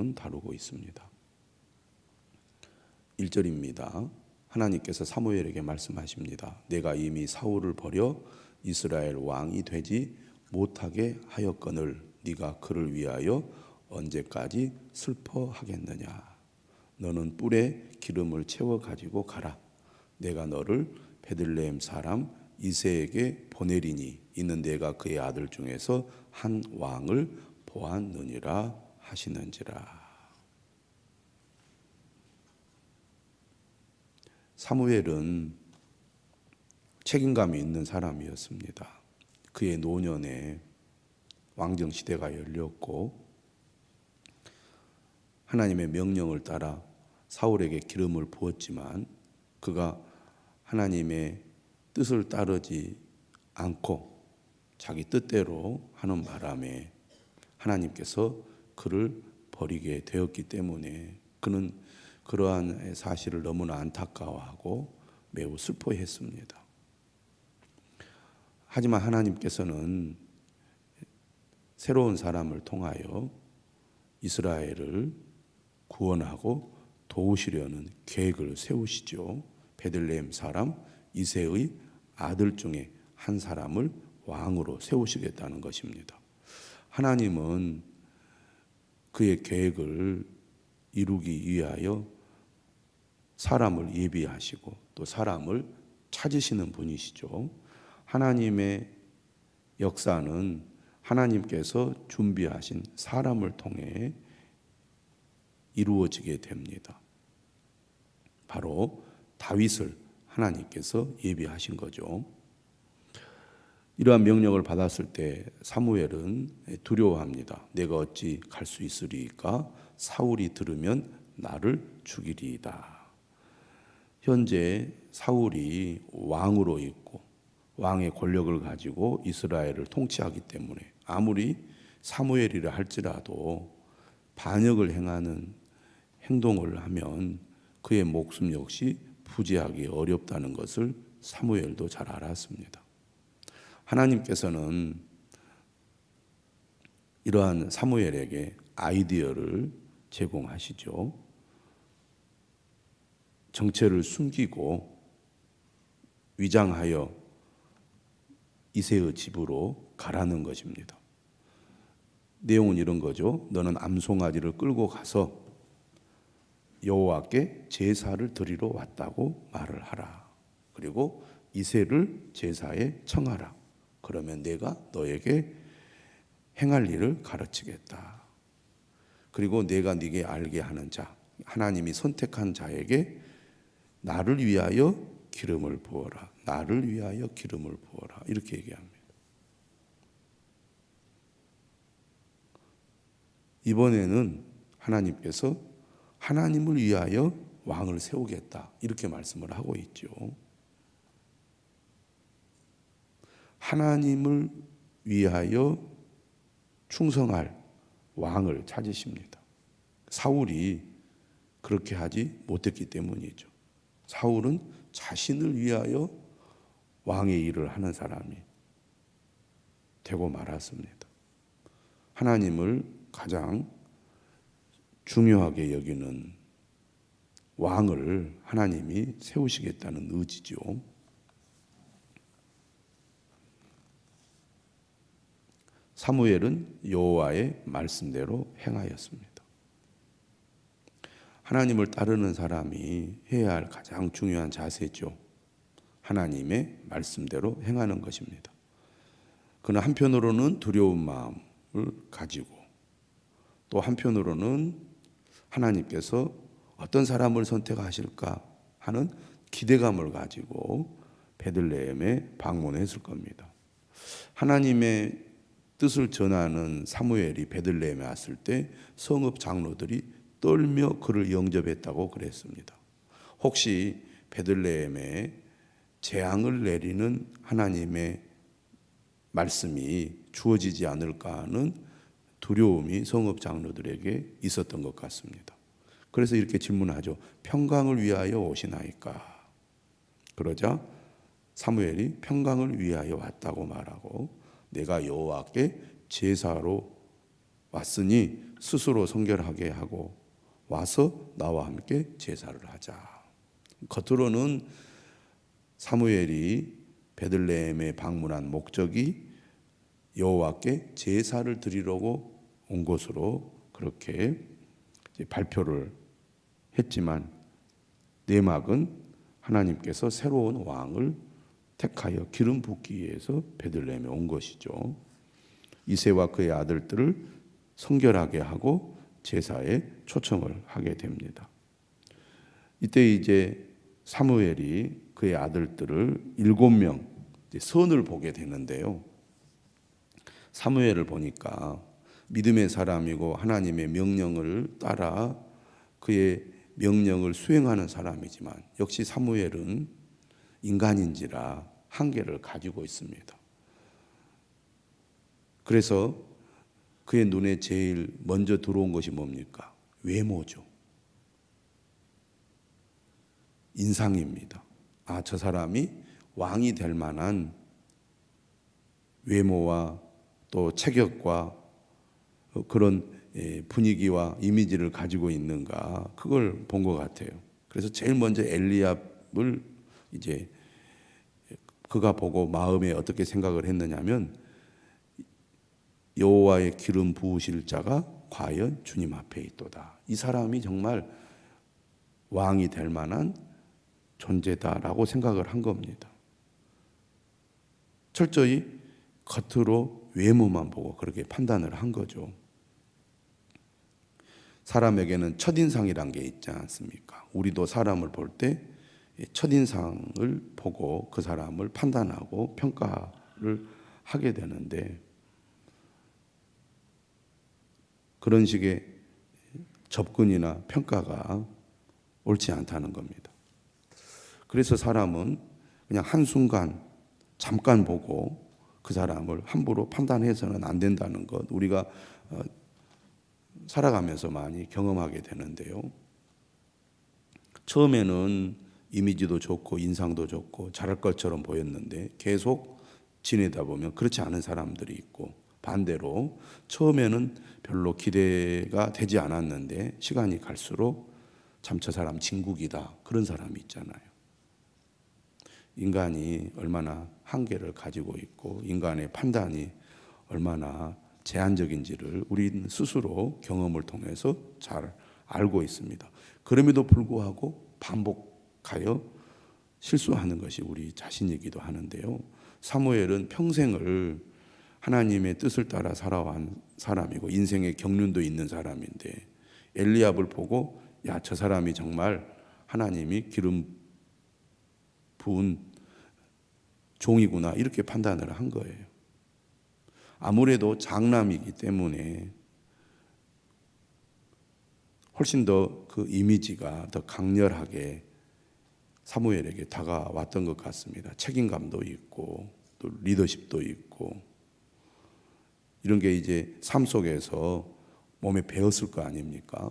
본문은 다루고 있습니다. 1절입니다. 하나님께서 사무엘에게 말씀하십니다. 내가 이미 사울을 버려 이스라엘 왕이 되지 못하게 하였거늘 네가 그를 위하여 언제까지 슬퍼하겠느냐. 너는 뿔에 기름을 채워 가지고 가라. 내가 너를 베들레헴 사람 이새에게 보내리니 이는 내가 그의 아들 중에서 한 왕을 보았느니라 하시는지라. 사무엘은 책임감이 있는 사람이었습니다. 그의 노년에 왕정 시대가 열렸고 하나님의 명령을 따라 사울에게 기름을 부었지만 그가 하나님의 뜻을 따르지 않고 자기 뜻대로 하는 바람에 하나님께서 그를 버리게 되었기 때문에 그는 그러한 사실을 너무나 안타까워하고 매우 슬퍼했습니다. 하지만 하나님께서는 새로운 사람을 통하여 이스라엘을 구원하고 도우시려는 계획을 세우시죠. 베들레헴 사람 이새의 아들 중에 한 사람을 왕으로 세우시겠다는 것입니다. 하나님은 그의 계획을 이루기 위하여 사람을 예비하시고 또 사람을 찾으시는 분이시죠. 하나님의 역사는 하나님께서 준비하신 사람을 통해 이루어지게 됩니다. 바로 다윗을 하나님께서 예비하신 거죠. 이러한 명령을 받았을 때 사무엘은 두려워합니다. 내가 어찌 갈 수 있으리까? 사울이 들으면 나를 죽이리이다. 현재 사울이 왕으로 있고 왕의 권력을 가지고 이스라엘을 통치하기 때문에 아무리 사무엘이라 할지라도 반역을 행하는 행동을 하면 그의 목숨 역시 부지하기 어렵다는 것을 사무엘도 잘 알았습니다. 하나님께서는 이러한 사무엘에게 아이디어를 제공하시죠. 정체를 숨기고 위장하여 이새의 집으로 가라는 것입니다. 내용은 이런 거죠. 너는 암송아지를 끌고 가서 여호와께 제사를 드리러 왔다고 말을 하라. 그리고 이새를 제사에 청하라. 그러면 내가 너에게 행할 일을 가르치겠다. 그리고 내가 네게 알게 하는 자, 하나님이 선택한 자에게 나를 위하여 기름을 부어라. 나를 위하여 기름을 부어라. 이렇게 얘기합니다. 이번에는 하나님께서 하나님을 위하여 왕을 세우겠다. 이렇게 말씀을 하고 있죠. 하나님을 위하여 충성할 왕을 찾으십니다. 사울이 그렇게 하지 못했기 때문이죠. 사울은 자신을 위하여 왕의 일을 하는 사람이 되고 말았습니다. 하나님을 가장 중요하게 여기는 왕을 하나님이 세우시겠다는 의지죠. 사무엘은 여호와의 말씀대로 행하였습니다. 하나님을 따르는 사람이 해야 할 가장 중요한 자세죠. 하나님의 말씀대로 행하는 것입니다. 그는 한편으로는 두려운 마음을 가지고 또 한편으로는 하나님께서 어떤 사람을 선택하실까 하는 기대감을 가지고 베들레헴에 방문했을 겁니다. 하나님의 뜻을 전하는 사무엘이 베들레헴에 왔을 때 성읍 장로들이 떨며 그를 영접했다고 그랬습니다. 혹시 베들레헴에 재앙을 내리는 하나님의 말씀이 주어지지 않을까 하는 두려움이 성읍 장로들에게 있었던 것 같습니다. 그래서 이렇게 질문하죠. 평강을 위하여 오시나이까? 그러자 사무엘이 평강을 위하여 왔다고 말하고 내가 여호와께 제사로 왔으니 스스로 성결하게 하고 와서 나와 함께 제사를 하자. 겉으로는 사무엘이 베들레헴에 방문한 목적이 여호와께 제사를 드리려고 온 것으로 그렇게 발표를 했지만 내막은 하나님께서 새로운 왕을 택하여 기름 붓기 위해서 베들레헴에 온 것이죠. 이새와 그의 아들들을 성결하게 하고 제사에 초청을 하게 됩니다. 이때 이제 사무엘이 그의 아들들을 7명 선을 보게 되는데요. 사무엘을 보니까 믿음의 사람이고 하나님의 명령을 따라 그의 명령을 수행하는 사람이지만 역시 사무엘은 인간인지라 한계를 가지고 있습니다. 그래서 그의 눈에 제일 먼저 들어온 것이 뭡니까? 외모죠. 인상입니다. 아, 저 사람이 왕이 될 만한 외모와 또 체격과 그런 분위기와 이미지를 가지고 있는가, 그걸 본 것 같아요. 그래서 제일 먼저 엘리압을 이제 그가 보고 마음에 어떻게 생각을 했느냐면 여호와의 기름 부으실 자가 과연 주님 앞에 있도다. 이 사람이 정말 왕이 될 만한 존재다라고 생각을 한 겁니다. 철저히 겉으로 외모만 보고 그렇게 판단을 한 거죠. 사람에게는 첫인상이란 게 있지 않습니까? 우리도 사람을 볼 때 첫인상을 보고 그 사람을 판단하고 평가를 하게 되는데 그런 식의 접근이나 평가가 옳지 않다는 겁니다. 그래서 사람은 그냥 한순간 잠깐 보고 그 사람을 함부로 판단해서는 안 된다는 것, 우리가 살아가면서 많이 경험하게 되는데요. 처음에는 이미지도 좋고 인상도 좋고 잘할 것처럼 보였는데 계속 지내다 보면 그렇지 않은 사람들이 있고, 반대로 처음에는 별로 기대가 되지 않았는데 시간이 갈수록 참 저 사람 진국이다, 그런 사람이 있잖아요. 인간이 얼마나 한계를 가지고 있고 인간의 판단이 얼마나 제한적인지를 우리는 스스로 경험을 통해서 잘 알고 있습니다. 그럼에도 불구하고 반복하여 실수하는 것이 우리 자신이기도 하는데요. 사무엘은 평생을 하나님의 뜻을 따라 살아온 사람이고 인생의 경륜도 있는 사람인데 엘리압을 보고 야, 저 사람이 정말 하나님이 기름 부은 종이구나, 이렇게 판단을 한 거예요. 아무래도 장남이기 때문에 훨씬 더 그 이미지가 더 강렬하게 사무엘에게 다가왔던 것 같습니다. 책임감도 있고 또 리더십도 있고 이런 게 이제 삶 속에서 몸에 배었을 거 아닙니까?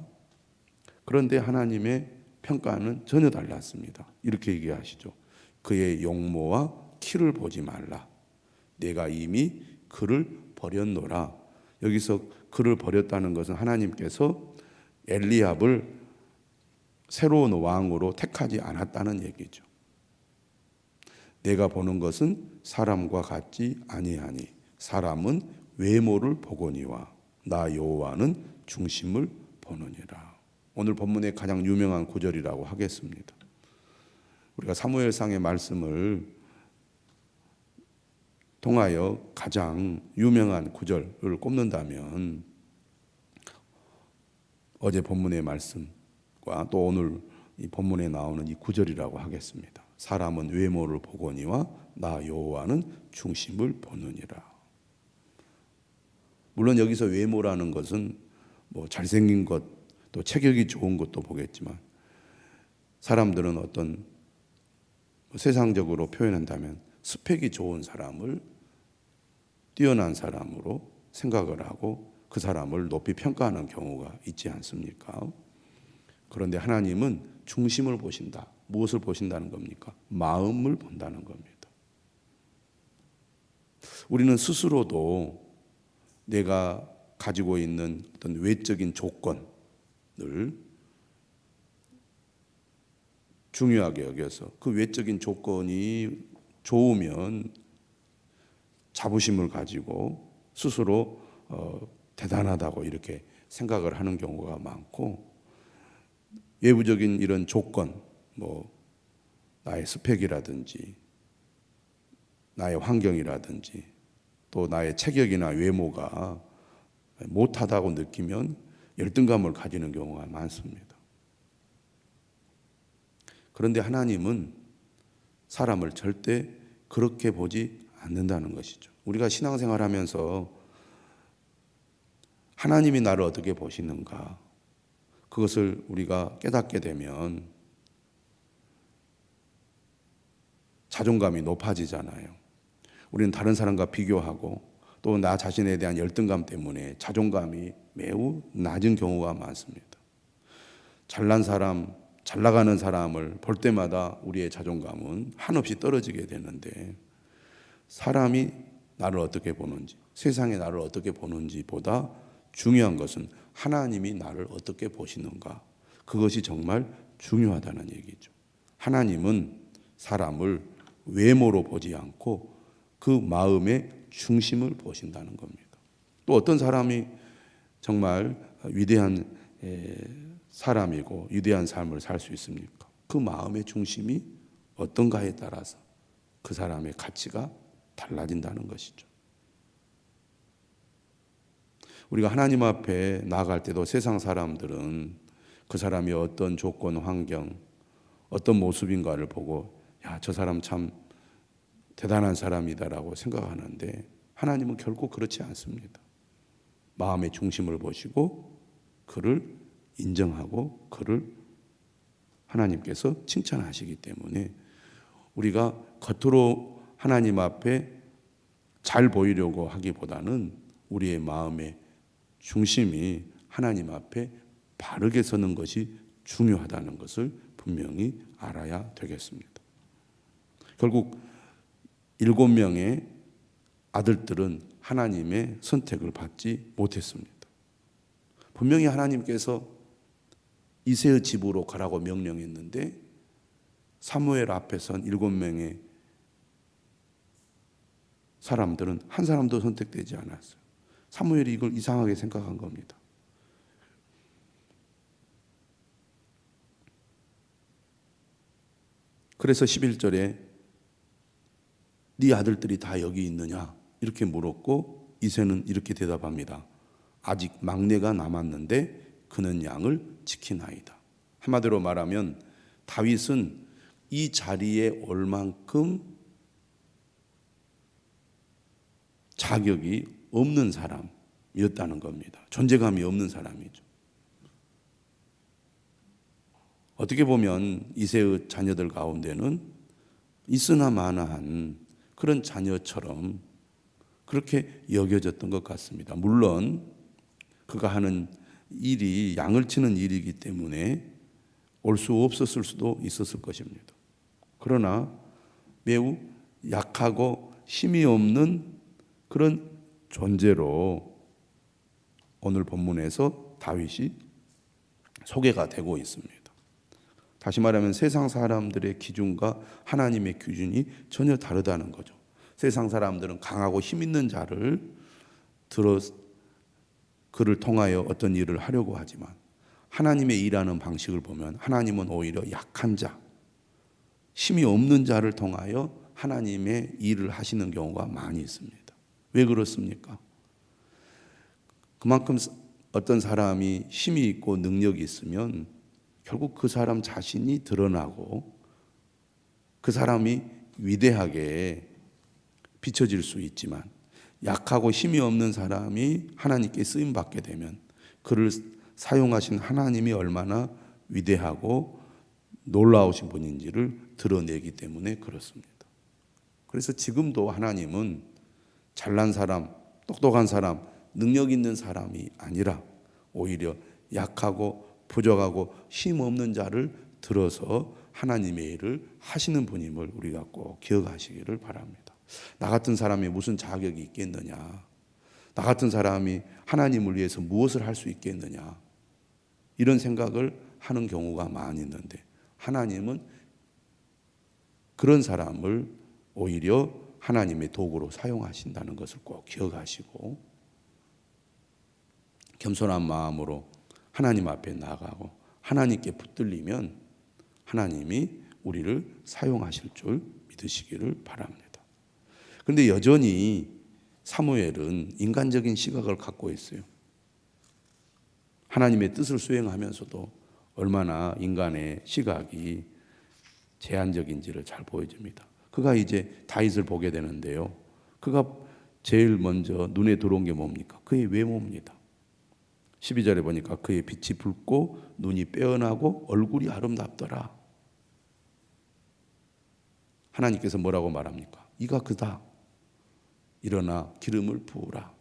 그런데 하나님의 평가는 전혀 달랐습니다. 이렇게 얘기하시죠. 그의 용모와 키를 보지 말라. 내가 이미 그를 버렸노라. 여기서 그를 버렸다는 것은 하나님께서 엘리압을 새로운 왕으로 택하지 않았다는 얘기죠. 내가 보는 것은 사람과 같지 아니하니 사람은 외모를 보거니와 나 여호와는 중심을 보느니라. 오늘 본문의 가장 유명한 구절이라고 하겠습니다. 우리가 사무엘상의 말씀을 통하여 가장 유명한 구절을 꼽는다면 어제 본문의 말씀과 또 오늘 이 본문에 나오는 이 구절이라고 하겠습니다. 사람은 외모를 보거니와 나 여호와는 중심을 보느니라. 물론 여기서 외모라는 것은 뭐 잘생긴 것, 또 체격이 좋은 것도 보겠지만 사람들은 어떤 세상적으로 표현한다면 스펙이 좋은 사람을 뛰어난 사람으로 생각을 하고 그 사람을 높이 평가하는 경우가 있지 않습니까? 그런데 하나님은 중심을 보신다. 무엇을 보신다는 겁니까? 마음을 본다는 겁니다. 우리는 스스로도 내가 가지고 있는 어떤 외적인 조건을 중요하게 여겨서 그 외적인 조건이 좋으면 자부심을 가지고 스스로 대단하다고 이렇게 생각을 하는 경우가 많고, 외부적인 이런 조건, 뭐 나의 스펙이라든지 나의 환경이라든지 또 나의 체격이나 외모가 못하다고 느끼면 열등감을 가지는 경우가 많습니다. 그런데 하나님은 사람을 절대 그렇게 보지 않는다는 것이죠. 우리가 신앙생활 하면서 하나님이 나를 어떻게 보시는가, 그것을 우리가 깨닫게 되면 자존감이 높아지잖아요. 우리는 다른 사람과 비교하고 또 나 자신에 대한 열등감 때문에 자존감이 매우 낮은 경우가 많습니다. 잘난 사람, 잘 나가는 사람을 볼 때마다 우리의 자존감은 한없이 떨어지게 되는데, 사람이 나를 어떻게 보는지, 세상이 나를 어떻게 보는지 보다 중요한 것은 하나님이 나를 어떻게 보시는가, 그것이 정말 중요하다는 얘기죠. 하나님은 사람을 외모로 보지 않고 그 마음의 중심을 보신다는 겁니다. 또 어떤 사람이 정말 위대한 사람이고 위대한 삶을 살 수 있습니까? 그 마음의 중심이 어떤가에 따라서 그 사람의 가치가 달라진다는 것이죠. 우리가 하나님 앞에 나아갈 때도 세상 사람들은 그 사람이 어떤 조건, 환경, 어떤 모습인가를 보고 야, 저 사람 참 대단한 사람이다라고 생각하는데, 하나님은 결코 그렇지 않습니다. 마음의 중심을 보시고 그를 인정하고 그를 하나님께서 칭찬하시기 때문에 우리가 겉으로 하나님 앞에 잘 보이려고 하기보다는 우리의 마음의 중심이 하나님 앞에 바르게 서는 것이 중요하다는 것을 분명히 알아야 되겠습니다. 결국 7명의 아들들은 하나님의 선택을 받지 못했습니다. 분명히 하나님께서 이새의 집으로 가라고 명령했는데 사무엘 앞에 선 7명의 사람들은 한 사람도 선택되지 않았어요. 사무엘이 이걸 이상하게 생각한 겁니다. 그래서 11절에 네 아들들이 다 여기 있느냐 이렇게 물었고, 이새는 이렇게 대답합니다. 아직 막내가 남았는데 그는 양을 지키나이다. 한마디로 말하면 다윗은 이 자리에 올 만큼 자격이 없는 사람이었다는 겁니다. 존재감이 없는 사람이죠. 어떻게 보면 이새의 자녀들 가운데는 있으나 마나한 그런 자녀처럼 그렇게 여겨졌던 것 같습니다. 물론 그가 하는 일이 양을 치는 일이기 때문에 올 수 없었을 수도 있었을 것입니다. 그러나 매우 약하고 힘이 없는 그런 존재로 오늘 본문에서 다윗이 소개가 되고 있습니다. 다시 말하면 세상 사람들의 기준과 하나님의 기준이 전혀 다르다는 거죠. 세상 사람들은 강하고 힘 있는 자를 그를 통하여 어떤 일을 하려고 하지만, 하나님의 일하는 방식을 보면 하나님은 오히려 약한 자, 힘이 없는 자를 통하여 하나님의 일을 하시는 경우가 많이 있습니다. 왜 그렇습니까? 그만큼 어떤 사람이 힘이 있고 능력이 있으면 결국 그 사람 자신이 드러나고 그 사람이 위대하게 비춰질 수 있지만, 약하고 힘이 없는 사람이 하나님께 쓰임받게 되면 그를 사용하신 하나님이 얼마나 위대하고 놀라우신 분인지를 드러내기 때문에 그렇습니다. 그래서 지금도 하나님은 잘난 사람, 똑똑한 사람, 능력 있는 사람이 아니라 오히려 약하고 부족하고 힘없는 자를 들어서 하나님의 일을 하시는 분임을 우리가 꼭 기억하시기를 바랍니다. 나 같은 사람이 무슨 자격이 있겠느냐, 나 같은 사람이 하나님을 위해서 무엇을 할 수 있겠느냐, 이런 생각을 하는 경우가 많이 있는데, 하나님은 그런 사람을 오히려 하나님의 도구로 사용하신다는 것을 꼭 기억하시고 겸손한 마음으로 하나님 앞에 나가고 하나님께 붙들리면 하나님이 우리를 사용하실 줄 믿으시기를 바랍니다. 그런데 여전히 사무엘은 인간적인 시각을 갖고 있어요. 하나님의 뜻을 수행하면서도 얼마나 인간의 시각이 제한적인지를 잘 보여줍니다. 그가 이제 다윗을 보게 되는데요, 그가 제일 먼저 눈에 들어온 게 뭡니까? 그의 외모입니다. 12절에 보니까 그의 빛이 붉고 눈이 빼어나고 얼굴이 아름답더라. 하나님께서 뭐라고 말합니까? 이가 그다. 일어나 기름을 부으라.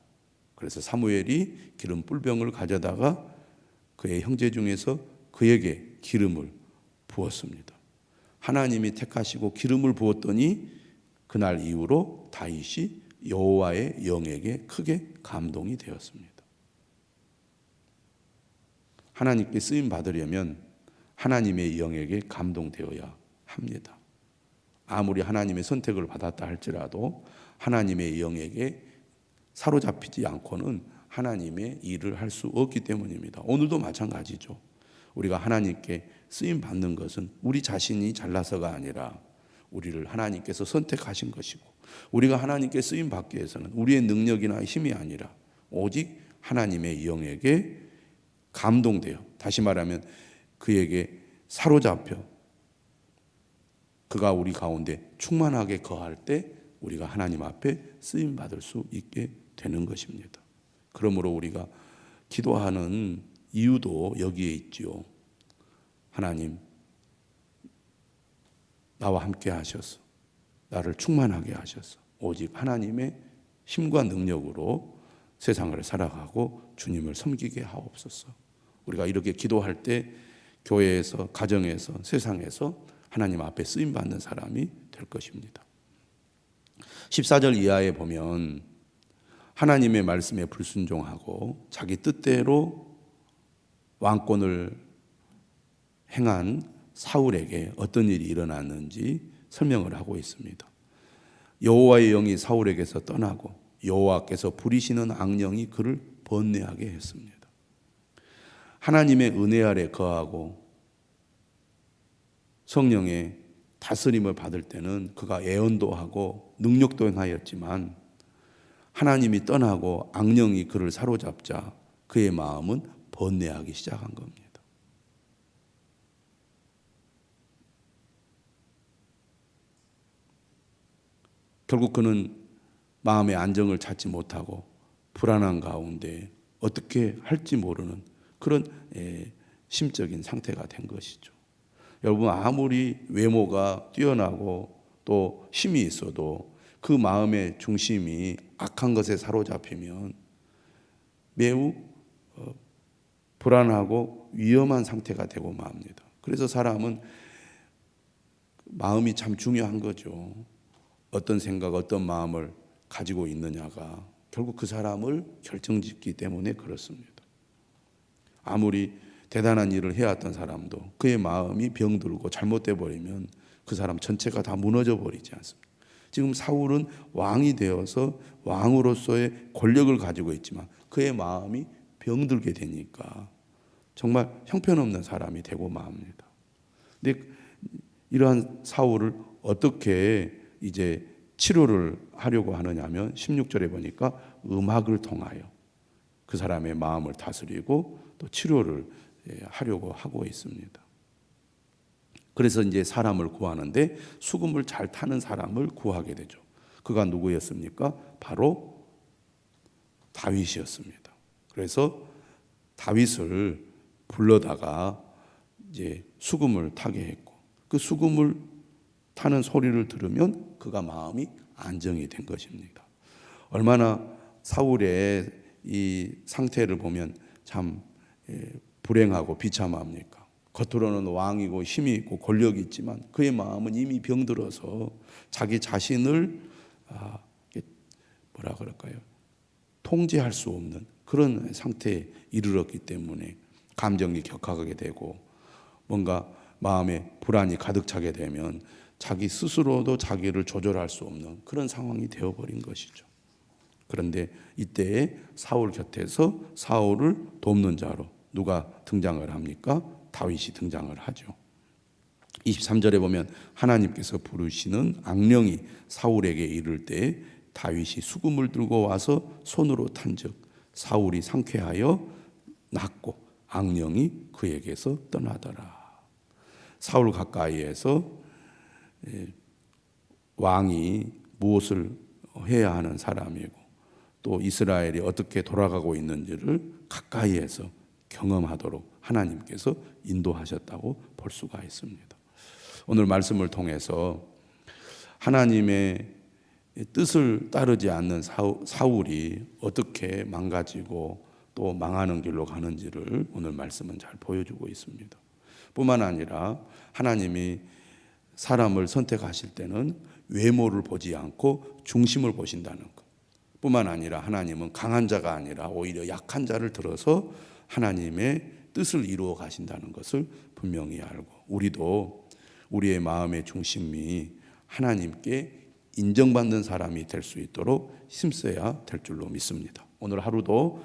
그래서 사무엘이 기름 뿔병을 가져다가 그의 형제 중에서 그에게 기름을 부었습니다. 하나님이 택하시고 기름을 부었더니 그날 이후로 다윗이 여호와의 영에게 크게 감동이 되었습니다. 하나님께 쓰임 받으려면 하나님의 영에게 감동되어야 합니다. 아무리 하나님의 선택을 받았다 할지라도 하나님의 영에게 사로잡히지 않고는 하나님의 일을 할 수 없기 때문입니다. 오늘도 마찬가지죠. 우리가 하나님께 쓰임 받는 것은 우리 자신이 잘나서가 아니라 우리를 하나님께서 선택하신 것이고, 우리가 하나님께 쓰임 받기 위해서는 우리의 능력이나 힘이 아니라 오직 하나님의 영에게 감동되어, 다시 말하면 그에게 사로잡혀 그가 우리 가운데 충만하게 거할 때 우리가 하나님 앞에 쓰임 받을 수 있게 되는 것입니다. 그러므로 우리가 기도하는 이유도 여기에 있지요. 하나님, 나와 함께 하셔서 나를 충만하게 하셔서 오직 하나님의 힘과 능력으로 세상을 살아가고 주님을 섬기게 하옵소서. 우리가 이렇게 기도할 때 교회에서, 가정에서, 세상에서 하나님 앞에 쓰임받는 사람이 될 것입니다. 14절 이하에 보면 하나님의 말씀에 불순종하고 자기 뜻대로 왕권을 행한 사울에게 어떤 일이 일어났는지 설명을 하고 있습니다. 여호와의 영이 사울에게서 떠나고 여호와께서 부리시는 악령이 그를 번뇌하게 했습니다. 하나님의 은혜 아래 거하고 성령의 다스림을 받을 때는 그가 예언도 하고 능력도 행하였지만 하나님이 떠나고 악령이 그를 사로잡자 그의 마음은 번뇌하기 시작한 겁니다. 결국 그는 마음의 안정을 찾지 못하고 불안한 가운데 어떻게 할지 모르는 그런 심적인 상태가 된 것이죠. 여러분, 아무리 외모가 뛰어나고 또 힘이 있어도 그 마음의 중심이 악한 것에 사로잡히면 매우 불안하고 위험한 상태가 되고 맙니다. 그래서 사람은 마음이 참 중요한 거죠. 어떤 생각, 어떤 마음을 가지고 있느냐가 결국 그 사람을 결정짓기 때문에 그렇습니다. 아무리 대단한 일을 해왔던 사람도 그의 마음이 병들고 잘못돼 버리면 그 사람 전체가 다 무너져 버리지 않습니까? 지금 사울은 왕이 되어서 왕으로서의 권력을 가지고 있지만 그의 마음이 병들게 되니까 정말 형편없는 사람이 되고 맙니다. 근데 이러한 사울을 어떻게 이제 치료를 하려고 하느냐면 16절에 보니까 음악을 통하여 그 사람의 마음을 다스리고 또 치료를 하려고 하고 있습니다. 그래서 이제 사람을 구하는데 수금을 잘 타는 사람을 구하게 되죠. 그가 누구였습니까? 바로 다윗이었습니다. 그래서 다윗을 불러다가 이제 수금을 타게 했고 그 수금을 타는 소리를 들으면 그가 마음이 안정이 된 것입니다. 얼마나 사울의 이 상태를 보면 참 불행하고 비참합니까? 겉으로는 왕이고 힘이 있고 권력이 있지만 그의 마음은 이미 병들어서 자기 자신을 뭐라 그럴까요? 통제할 수 없는 그런 상태에 이르렀기 때문에 감정이 격하게 되고 뭔가 마음에 불안이 가득 차게 되면 자기 스스로도 자기를 조절할 수 없는 그런 상황이 되어버린 것이죠. 그런데 이때에 사울 곁에서 사울을 돕는 자로 누가 등장을 합니까? 다윗이 등장을 하죠. 23절에 보면 하나님께서 부르시는 악령이 사울에게 이를 때 다윗이 수금을 들고 와서 손으로 탄즉 사울이 상쾌하여 낫고 악령이 그에게서 떠나더라. 사울 가까이에서 왕이 무엇을 해야 하는 사람이고 또 이스라엘이 어떻게 돌아가고 있는지를 가까이에서 경험하도록 하나님께서 인도하셨다고 볼 수가 있습니다. 오늘 말씀을 통해서 하나님의 뜻을 따르지 않는 사울이 어떻게 망가지고 또 망하는 길로 가는지를 오늘 말씀은 잘 보여주고 있습니다. 뿐만 아니라 하나님이 사람을 선택하실 때는 외모를 보지 않고 중심을 보신다는 것. 뿐만 아니라 하나님은 강한 자가 아니라 오히려 약한 자를 들어서 하나님의 뜻을 이루어 가신다는 것을 분명히 알고 우리도 우리의 마음의 중심이 하나님께 인정받는 사람이 될 수 있도록 힘써야 될 줄로 믿습니다. 오늘 하루도